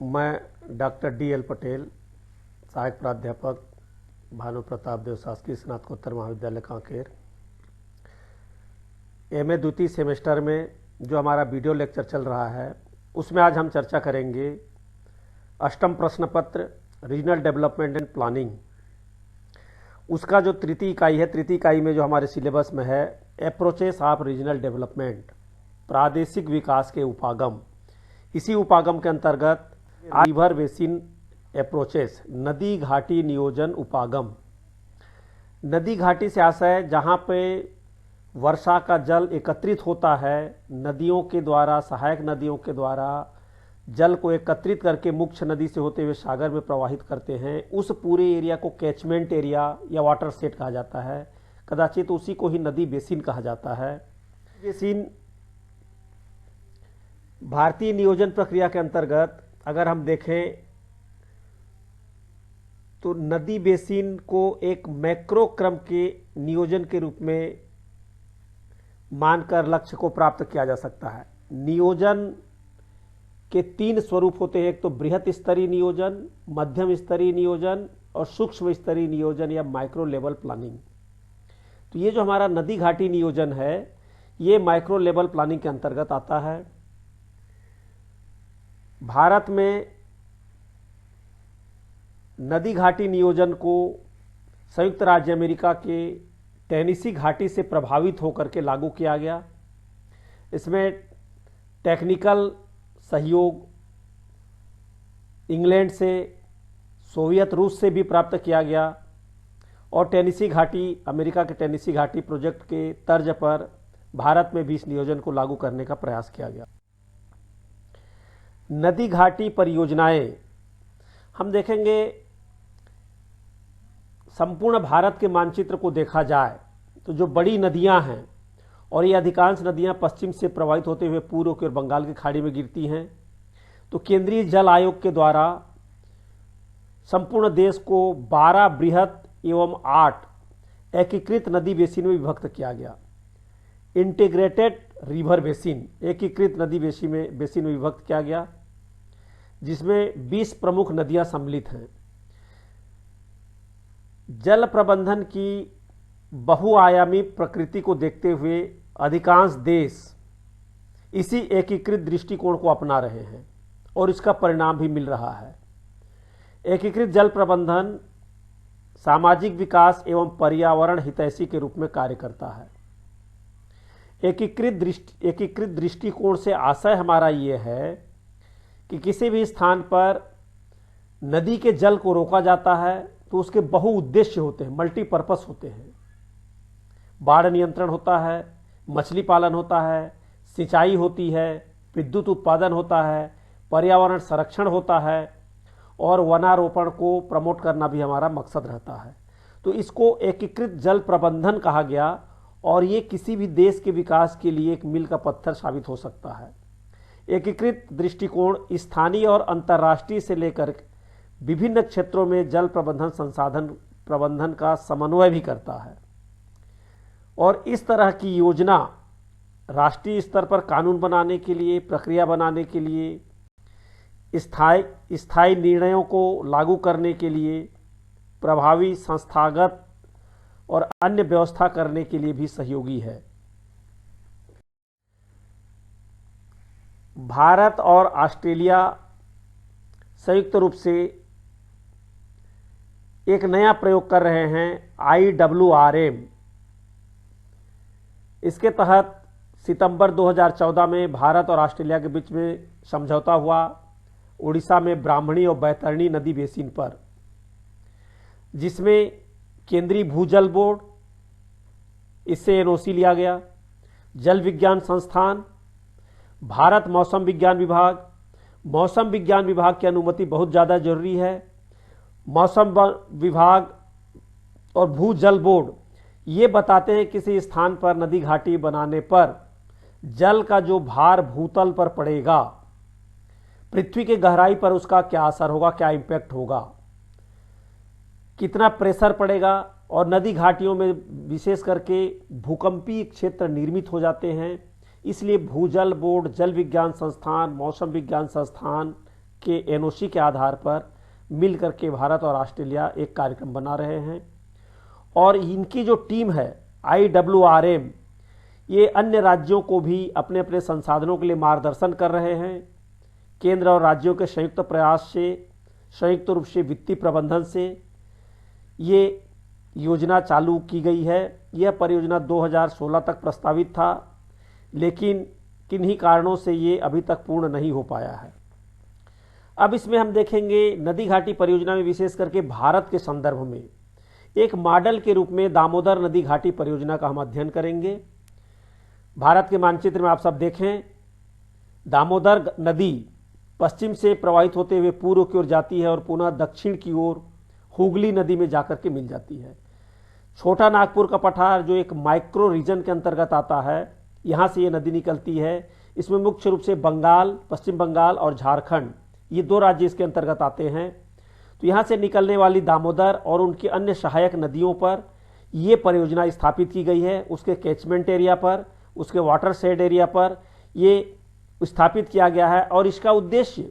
मैं doctor DL. Patel, सहायक प्राध्यापक, भानु प्रताप देव शासकीय स्नातकोत्तर महाविद्यालय कांकेर, एमए द्वितीय सेमेस्टर में जो हमारा वीडियो लेक्चर चल रहा है उसमें आज हम चर्चा करेंगे अष्टम प्रश्न पत्र रीजनल डेवलपमेंट एंड प्लानिंग। उसका जो तृतीय इकाई है, तृतीय इकाई में जो हमारे सिलेबस में है अप्रोचेस ऑफ रीजनल डेवलपमेंट, प्रादेशिक विकास के उपागम। इसी उपागम के अंतर्गत रिवर बेसिन अप्रोचेस, नदी घाटी नियोजन उपागम। नदी घाटी से आशय जहाँ पे वर्षा का जल एकत्रित होता है, नदियों के द्वारा, सहायक नदियों के द्वारा जल को एकत्रित करके मुख्य नदी से होते हुए सागर में प्रवाहित करते हैं, उस पूरे एरिया को कैचमेंट एरिया या वाटर सेट कहा जाता है। कदाचित उसी को ही नदी बेसिन कहा जाता है। बेसिन भारतीय नियोजन प्रक्रिया के अंतर्गत अगर हम देखें तो नदी बेसिन को एक मैक्रो क्रम के नियोजन के रूप में मानकर लक्ष्य को प्राप्त किया जा सकता है। नियोजन के तीन स्वरूप होते हैं, एक तो बृहत स्तरीय नियोजन, मध्यम स्तरीय नियोजन और सूक्ष्म स्तरीय नियोजन या माइक्रो लेवल प्लानिंग। तो ये जो हमारा नदी घाटी नियोजन है ये माइक्रो लेवल प्लानिंग के अंतर्गत आता है। भारत में नदी घाटी नियोजन को संयुक्त राज्य अमेरिका के टेनेसी घाटी से प्रभावित होकर के लागू किया गया। इसमें टेक्निकल सहयोग इंग्लैंड से, सोवियत रूस से भी प्राप्त किया गया और टेनेसी घाटी, अमेरिका के टेनेसी घाटी प्रोजेक्ट के तर्ज पर भारत में भी इस नियोजन को लागू करने का प्रयास किया गया। नदी घाटी परियोजनाएं हम देखेंगे, संपूर्ण भारत के मानचित्र को देखा जाए तो जो बड़ी नदियां हैं, और ये अधिकांश नदियां पश्चिम से प्रवाहित होते हुए पूर्व की ओर बंगाल की खाड़ी में गिरती हैं, तो केंद्रीय जल आयोग के द्वारा संपूर्ण देश को 12 बृहत एवं 8 एकीकृत नदी बेसिन में विभक्त किया गया। इंटीग्रेटेड रिवर बेसिन, एकीकृत नदी बेसिन में विभक्त किया गया, जिसमें 20 प्रमुख नदियां सम्मिलित हैं। जल प्रबंधन की बहुआयामी प्रकृति को देखते हुए अधिकांश देश इसी एकीकृत दृष्टिकोण को अपना रहे हैं और इसका परिणाम भी मिल रहा है। एकीकृत जल प्रबंधन सामाजिक विकास एवं पर्यावरण हितैषी के रूप में कार्य करता है। एकीकृत दृष्टिकोण से आशय हमारा ये है कि किसी भी स्थान पर नदी के जल को रोका जाता है तो उसके बहुउद्देश्य होते हैं, मल्टीपर्पस होते हैं। बाढ़ नियंत्रण होता है, मछली पालन होता है, सिंचाई होती है, विद्युत उत्पादन होता है, पर्यावरण संरक्षण होता है और वनारोपण को प्रमोट करना भी हमारा मकसद रहता है। तो इसको एकीकृत जल प्रबंधन कहा गया और ये किसी भी देश के विकास के लिए एक मील का पत्थर साबित हो सकता है। एकीकृत दृष्टिकोण स्थानीय और अंतर्राष्ट्रीय से लेकर विभिन्न क्षेत्रों में जल प्रबंधन संसाधन प्रबंधन का समन्वय भी करता है और इस तरह की योजना राष्ट्रीय स्तर पर कानून बनाने के लिए, प्रक्रिया बनाने के लिए, स्थायी निर्णयों को लागू करने के लिए, प्रभावी संस्थागत और अन्य व्यवस्था करने के लिए भी सहयोगी है। भारत और ऑस्ट्रेलिया संयुक्त रूप से एक नया प्रयोग कर रहे हैं, IWRM। इसके तहत सितंबर 2014 में भारत और ऑस्ट्रेलिया के बीच में समझौता हुआ उड़ीसा में ब्राह्मणी और बैतरणी नदी बेसिन पर, जिसमें केंद्रीय भूजल बोर्ड, इससे NOC लिया गया, जल विज्ञान संस्थान, भारत मौसम विज्ञान विभाग की अनुमति बहुत ज़्यादा जरूरी है। मौसम विभाग और भूजल बोर्ड ये बताते हैं किसी स्थान पर नदी घाटी बनाने पर जल का जो भार भूतल पर पड़ेगा, पृथ्वी की गहराई पर उसका क्या असर होगा, क्या इम्पैक्ट होगा, कितना प्रेशर पड़ेगा। और नदी घाटियों में विशेष करके भूकंपीय क्षेत्र निर्मित हो जाते हैं। इसलिए भूजल बोर्ड, जल विज्ञान संस्थान, मौसम विज्ञान संस्थान के एनओसी के आधार पर मिलकर के भारत और ऑस्ट्रेलिया एक कार्यक्रम बना रहे हैं। और इनकी जो टीम है IWRM, ये अन्य राज्यों को भी अपने अपने संसाधनों के लिए मार्गदर्शन कर रहे हैं। केंद्र और राज्यों के संयुक्त प्रयास से, संयुक्त रूप से वित्तीय प्रबंधन से ये योजना चालू की गई है। यह परियोजना 2016 तक प्रस्तावित था, लेकिन किन्हीं कारणों से ये अभी तक पूर्ण नहीं हो पाया है। अब इसमें हम देखेंगे नदी घाटी परियोजना में विशेष करके भारत के संदर्भ में एक मॉडल के रूप में दामोदर नदी घाटी परियोजना का हम अध्ययन करेंगे। भारत के मानचित्र में आप सब देखें, दामोदर नदी पश्चिम से प्रवाहित होते हुए पूर्व की ओर जाती है और पुनः दक्षिण की ओर हुगली नदी में जाकर के मिल जाती है। छोटा नागपुर का पठार जो एक माइक्रो रीजन के अंतर्गत आता है, यहाँ से ये नदी निकलती है। इसमें मुख्य रूप से बंगाल, पश्चिम बंगाल और झारखंड, ये 2 राज्य इसके अंतर्गत आते हैं। तो यहाँ से निकलने वाली दामोदर और उनकी अन्य सहायक नदियों पर ये परियोजना स्थापित की गई है। उसके कैचमेंट एरिया पर, उसके वाटर शेड एरिया पर ये स्थापित किया गया है। और इसका उद्देश्य,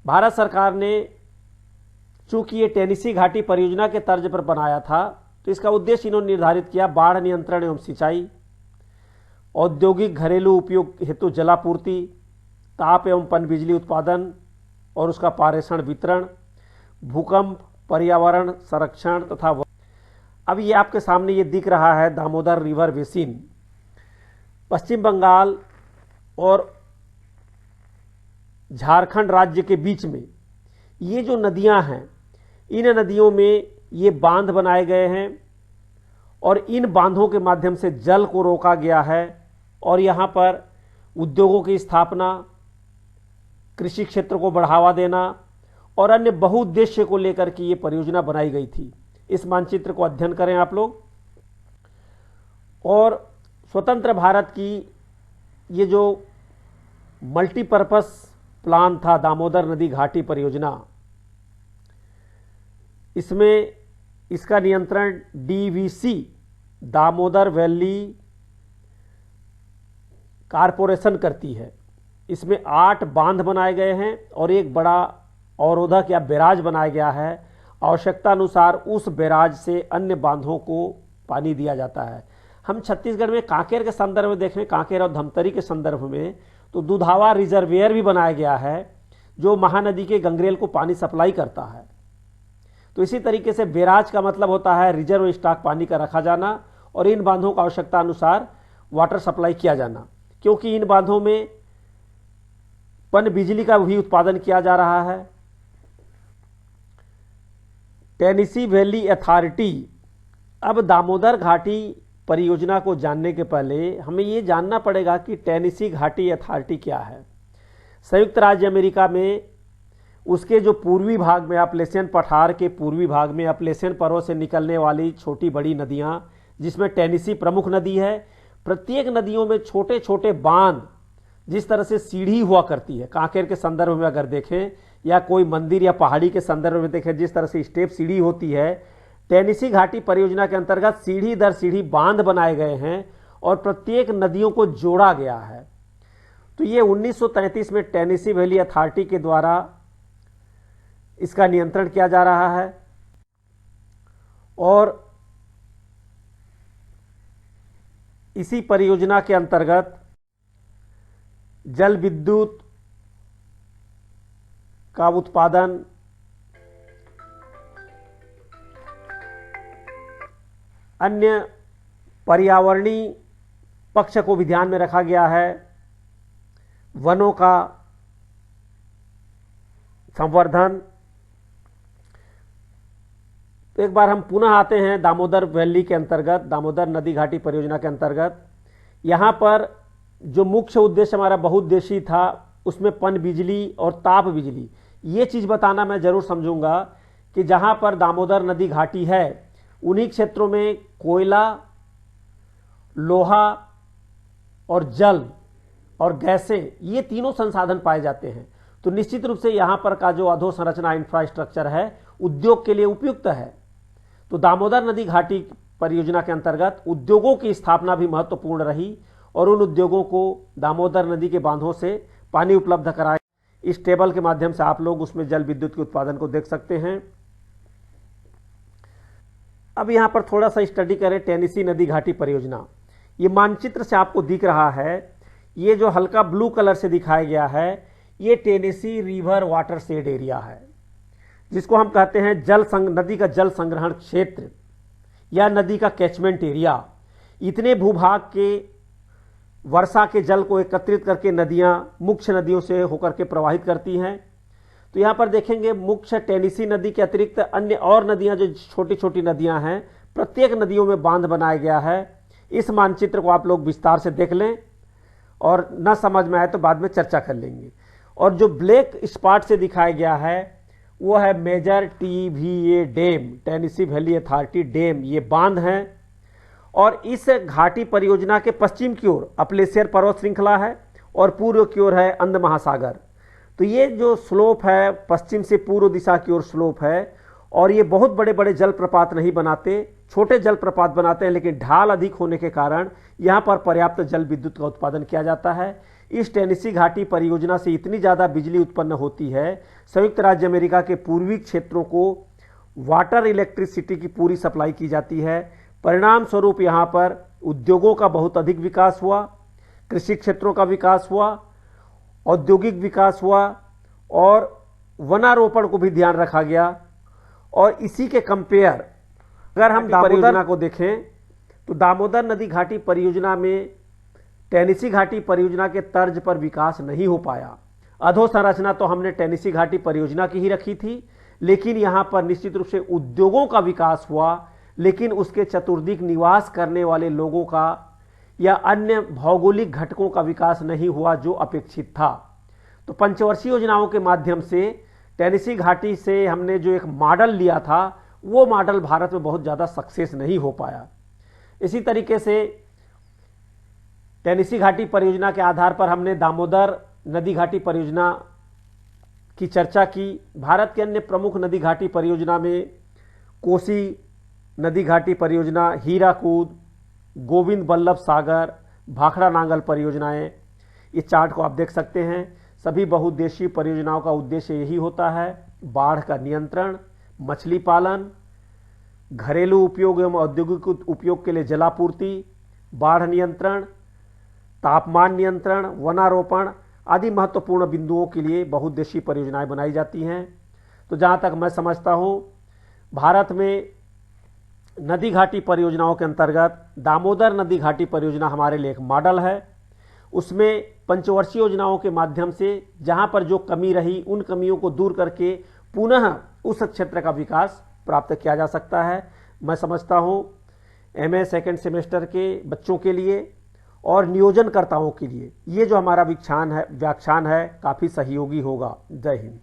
भारत सरकार ने चूंकि ये टेनिसी घाटी परियोजना के तर्ज पर बनाया था, तो इसका उद्देश्य इन्होंने निर्धारित किया बाढ़ नियंत्रण एवं सिंचाई, औद्योगिक घरेलू उपयोग हेतु जलापूर्ति, ताप एवं पनबिजली उत्पादन और उसका पारेषण वितरण, भूकंप, पर्यावरण संरक्षण तथा अब ये आपके सामने ये दिख रहा है दामोदर रिवर बेसिन। पश्चिम बंगाल और झारखंड राज्य के बीच में ये जो नदियां हैं, इन नदियों में ये बांध बनाए गए हैं और इन बांधों के माध्यम से जल को रोका गया है। और यहाँ पर उद्योगों की स्थापना, कृषि क्षेत्र को बढ़ावा देना और अन्य बहुउद्देश्य को लेकर के ये परियोजना बनाई गई थी। इस मानचित्र को अध्ययन करें आप लोग। और स्वतंत्र भारत की ये जो मल्टीपर्पस प्लान था दामोदर नदी घाटी परियोजना, इसमें इसका नियंत्रण DVC, दामोदर वैली कारपोरेशन करती है। इसमें 8 बांध बनाए गए हैं और एक बड़ा अवरोधक या बैराज बनाया गया है। आवश्यकता अनुसार उस बैराज से अन्य बांधों को पानी दिया जाता है। हम छत्तीसगढ़ में कांकेर के संदर्भ में देखें, कांकेर और धमतरी के संदर्भ में, तो दुधावा रिजर्वियर भी बनाया गया है जो महानदी के गंगरेल को पानी सप्लाई करता है। तो इसी तरीके से बैराज का मतलब होता है रिजर्व स्टॉक पानी का रखा जाना और इन बांधों का आवश्यकता अनुसार वाटर सप्लाई किया जाना, क्योंकि इन बांधों में पन बिजली का भी उत्पादन किया जा रहा है। टेनिसी वैली अथॉरिटी, अब दामोदर घाटी परियोजना को जानने के पहले हमें ये जानना पड़ेगा कि टेनिसी घाटी अथॉरिटी क्या है। संयुक्त राज्य अमेरिका में उसके जो पूर्वी भाग में, अपलेशियन पठार के पूर्वी भाग में अपलेशियन पर्वत से निकलने वाली छोटी बड़ी नदियां, जिसमें टेनिसी प्रमुख नदी है, प्रत्येक नदियों में छोटे छोटे बांध, जिस तरह से सीढ़ी हुआ करती है, कांकेर के संदर्भ में अगर देखें या कोई मंदिर या पहाड़ी के संदर्भ में देखें, जिस तरह से स्टेप सीढ़ी होती है, टेनिसी घाटी परियोजना के अंतर्गत सीढ़ी दर सीढ़ी बांध बनाए गए हैं और प्रत्येक नदियों को जोड़ा गया है। तो ये 1933 में टेनिसी वैली अथॉरिटी के द्वारा इसका नियंत्रण किया जा रहा है। और इसी परियोजना के अंतर्गत जल विद्युत का उत्पादन, अन्य पर्यावरणीय पक्ष को भी ध्यान में रखा गया है, वनों का संवर्धन। तो एक बार हम पुनः आते हैं दामोदर वैली के अंतर्गत, दामोदर नदी घाटी परियोजना के अंतर्गत। यहाँ पर जो मुख्य उद्देश्य हमारा बहुउद्देशीय था, उसमें पन बिजली और ताप बिजली, ये चीज़ बताना मैं जरूर समझूंगा कि जहाँ पर दामोदर नदी घाटी है उन्हीं क्षेत्रों में कोयला, लोहा और जल और गैसें, ये तीनों संसाधन पाए जाते हैं। तो निश्चित रूप से यहाँ पर का जो अधोसंरचना इंफ्रास्ट्रक्चर है उद्योग के लिए उपयुक्त है। तो दामोदर नदी घाटी परियोजना के अंतर्गत उद्योगों की स्थापना भी महत्वपूर्ण रही और उन उद्योगों को दामोदर नदी के बांधों से पानी उपलब्ध कराया। इस टेबल के माध्यम से आप लोग उसमें जल विद्युत के उत्पादन को देख सकते हैं। अब यहां पर थोड़ा सा स्टडी करें टेनेसी नदी घाटी परियोजना। ये मानचित्र से आपको दिख रहा है, ये जो हल्का ब्लू कलर से दिखाया गया है ये Tennessee river water shade area है, जिसको हम कहते हैं नदी का जल संग्रहण क्षेत्र या नदी का कैचमेंट एरिया। इतने भूभाग के वर्षा के जल को एकत्रित करके नदियां मुख्य नदियों से होकर के प्रवाहित करती हैं। तो यहां पर देखेंगे मुख्य टेनेसी नदी के अतिरिक्त अन्य और नदियां जो छोटी छोटी नदियां हैं, प्रत्येक नदियों में बांध बनाया गया है। इस मानचित्र को आप लोग विस्तार से देख लें और न समझ में आए तो बाद में चर्चा कर लेंगे। और जो ब्लैक स्पॉट से दिखाया गया है वो है major TVA dam, Tennessee Valley Authority dam, ये बांध है। और इस घाटी परियोजना के पश्चिम की ओर अपलेशियर पर्वत श्रृंखला है और पूर्व की ओर है अंध महासागर। तो ये जो स्लोप है पश्चिम से पूर्व दिशा की ओर स्लोप है और ये बहुत बड़े बड़े जलप्रपात नहीं बनाते, छोटे जलप्रपात बनाते हैं, लेकिन ढाल अधिक होने के कारण यहां पर पर्याप्त जल विद्युत का उत्पादन किया जाता है। इस टेनेसी घाटी परियोजना से इतनी ज्यादा बिजली उत्पन्न होती है, संयुक्त राज्य अमेरिका के पूर्वी क्षेत्रों को वाटर इलेक्ट्रिसिटी की पूरी सप्लाई की जाती है। परिणाम स्वरूप यहां पर उद्योगों का बहुत अधिक विकास हुआ, कृषि क्षेत्रों का विकास हुआ, औद्योगिक विकास हुआ और वनारोपण को भी ध्यान रखा गया। और इसी के कंपेयर अगर हम परियोजना को देखें तो दामोदर नदी घाटी परियोजना में टेनेसी घाटी परियोजना के तर्ज पर विकास नहीं हो पाया। अधोसंरचना तो हमने टेनेसी घाटी परियोजना की ही रखी थी, लेकिन यहां पर निश्चित रूप से उद्योगों का विकास हुआ, लेकिन उसके चतुर्दिक निवास करने वाले लोगों का या अन्य भौगोलिक घटकों का विकास नहीं हुआ जो अपेक्षित था। तो पंचवर्षीय योजनाओं के माध्यम से टेनेसी घाटी से हमने जो एक मॉडल लिया था वो मॉडल भारत में बहुत ज्यादा सक्सेस नहीं हो पाया। इसी तरीके से टेनेसी घाटी परियोजना के आधार पर हमने दामोदर नदी घाटी परियोजना की चर्चा की। भारत के अन्य प्रमुख नदी घाटी परियोजना में कोसी नदी घाटी परियोजना, हीराकूद, गोविंद बल्लभ सागर, भाखड़ा नांगल परियोजनाएं, इस चार्ट को आप देख सकते हैं। सभी बहुउद्देशीय परियोजनाओं का उद्देश्य यही होता है, बाढ़ का नियंत्रण, मछली पालन, घरेलू उपयोग एवं औद्योगिक उपयोग के लिए जलापूर्ति, बाढ़ नियंत्रण, तापमान नियंत्रण, वनारोपण आदि महत्वपूर्ण बिंदुओं के लिए बहुउद्देशीय परियोजनाएं बनाई जाती हैं। तो जहां तक मैं समझता हूं, भारत में नदी घाटी परियोजनाओं के अंतर्गत दामोदर नदी घाटी परियोजना हमारे लिए एक मॉडल है। उसमें पंचवर्षीय योजनाओं के माध्यम से जहां पर जो कमी रही उन कमियों को दूर करके पुनः उस क्षेत्र का विकास प्राप्त किया जा सकता है। मैं समझता हूं MA सेकेंड सेमेस्टर के बच्चों के लिए और नियोजनकर्ताओं के लिए ये जो हमारा व्याख्यान है काफी सहयोगी होगा। जय हिंद।